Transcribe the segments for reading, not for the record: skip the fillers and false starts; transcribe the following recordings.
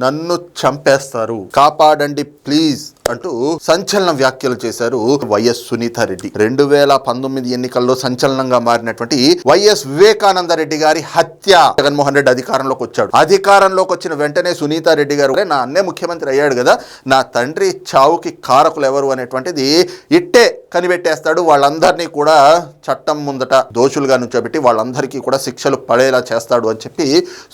నన్ను చంపేస్తారు, కాపాడండి ప్లీజ్ అంటూ సంచలన వ్యాఖ్యలు చేశారు వైఎస్ సునీతారెడ్డి. 2019 ఎన్నికల్లో సంచలనంగా మారినటువంటి వైఎస్ వివేకానందరెడ్డి గారి హత్య. జగన్మోహన్ రెడ్డి అధికారంలోకి వచ్చాడు. అధికారంలోకి వచ్చిన వెంటనే సునీతారెడ్డి గారు నా అన్నే ముఖ్యమంత్రి అయ్యాడు కదా, నా తండ్రి చావుకి కారకులు ఎవరు అనేటువంటిది ఇట్టే కనిపెట్టేస్తాడు. వాళ్ళందరినీ కూడా చట్టం ముందట దోషులుగా నుంచోబెట్టి వాళ్ళందరికీ కూడా శిక్షలు పడేలా చేస్తాడు అని చెప్పి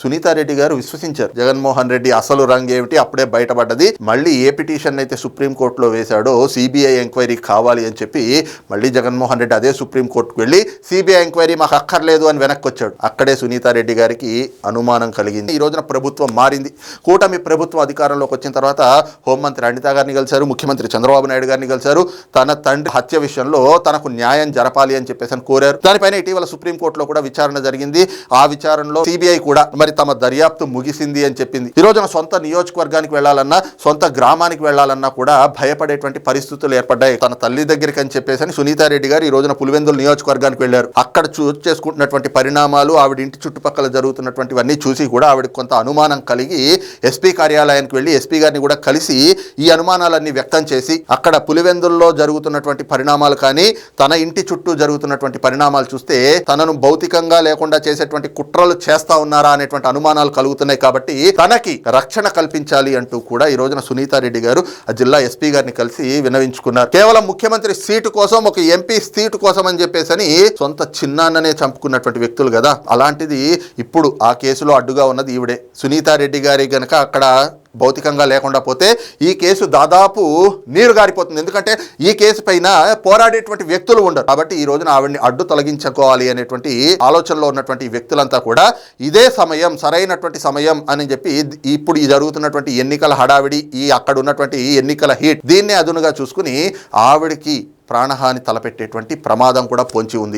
సునీతారెడ్డి గారు విశ్వసించారు. జగన్మోహన్ రెడ్డి అసలు రంగు ఏమిటి అప్పుడే బయటపడ్డది. మళ్ళీ ఏ పిటిషన్ అయితే సుప్రీంకోర్టులో వేశాడో సిబిఐ ఎంక్వైరీ కావాలి అని చెప్పి మళ్ళీ జగన్మోహన్ రెడ్డి అదే సుప్రీంకోర్టుకు వెళ్ళి సిబిఐ ఎంక్వైరీ మాకు అక్కర్లేదు అని వెనక్కి వచ్చాడు. అక్కడే సునీతారెడ్డి గారికి అనుమానం కలిగింది. ఈ రోజున ప్రభుత్వం మారింది. కూటమి ప్రభుత్వం అధికారంలోకి వచ్చిన తర్వాత హోంమంత్రి అనిత గారిని కలిశారు, ముఖ్యమంత్రి చంద్రబాబు నాయుడు గారిని కలిశారు. తన తండ్రి హత్య విషయంలో తనకు న్యాయం జరపాలి అని చెప్పేసి అని కోరారు. దానిపైన ఇటీవల సుప్రీంకోర్టులో కూడా విచారణ జరిగింది. ఆ విచారణలో సిబిఐ కూడా మరి తమ దర్యాప్తు ముగిసింది అని చెప్పింది. ఈ రోజున సొంత నియోజకవర్గానికి వెళ్లాలన్నా, సొంత గ్రామానికి వెళ్లాలన్నా కూడా భయపడేటువంటి పరిస్థితులు ఏర్పడ్డాయి. తన తల్లి దగ్గరికి అని చెప్పేసి సునీతారెడ్డి గారు ఈ రోజున పులివెందుల నియోజకవర్గానికి వెళ్లారు. అక్కడ చోటు చేసుకుంటున్నటువంటి పరిణామాలు, ఆవిడ ఇంటి చుట్టుపక్కల జరుగుతున్నటువంటివన్నీ చూసి కూడా ఆవిడకి కొంత అనుమానం కలిగి ఎస్పీ కార్యాలయానికి వెళ్లి ఎస్పీ గారిని కూడా కలిసి ఈ అనుమానాలన్నీ వ్యక్తం చేసి అక్కడ పులివెందుల్లో జరుగుతున్నటువంటి పరిణామాలు కానీ, తన ఇంటి చుట్టూ జరుగుతున్నటువంటి పరిణామాలు చూస్తే తనను భౌతికంగా లేకుండా చేసేటువంటి కుట్రలు చేస్తా ఉన్నారా అనేటువంటి అనుమానాలు కలుగుతున్నాయి. కాబట్టి తనకి రక్షణ కల్పించాలి అంటూ కూడా ఈ రోజున సునీతారెడ్డి గారు ఆ జిల్లా ఎస్పీ గారిని కలిసి విన్నవించుకున్నారు. కేవలం ముఖ్యమంత్రి సీటు కోసం, ఒక ఎంపీ సీటు కోసం అని చెప్పేసి సొంత చిన్నాన్ననే చంపుకున్నటువంటి వ్యక్తులు కదా. అలాంటిది ఇప్పుడు ఆ కేసులో అడ్డుగా ఉన్నది ఈవిడే. సునీతారెడ్డి గారి గనక అక్కడ భౌతికంగా లేకుండా పోతే ఈ కేసు దాదాపు నీరు గారిపోతుంది. ఎందుకంటే ఈ కేసు పైన పోరాడేటువంటి వ్యక్తులు ఉండరు. కాబట్టి ఈ రోజున ఆవిడ్ని అడ్డు తొలగించుకోవాలి అనేటువంటి ఆలోచనలో ఉన్నటువంటి వ్యక్తులంతా కూడా ఇదే సమయం, సరైనటువంటి సమయం అని చెప్పి ఇప్పుడు ఈ జరుగుతున్నటువంటి ఎన్నికల హడావిడి, ఈ అక్కడ ఉన్నటువంటి ఎన్నికల హీట్, దీన్నే అదునుగా చూసుకుని ఆవిడికి ప్రాణహాని తలపెట్టేటువంటి ప్రమాదం కూడా పొంచి ఉంది.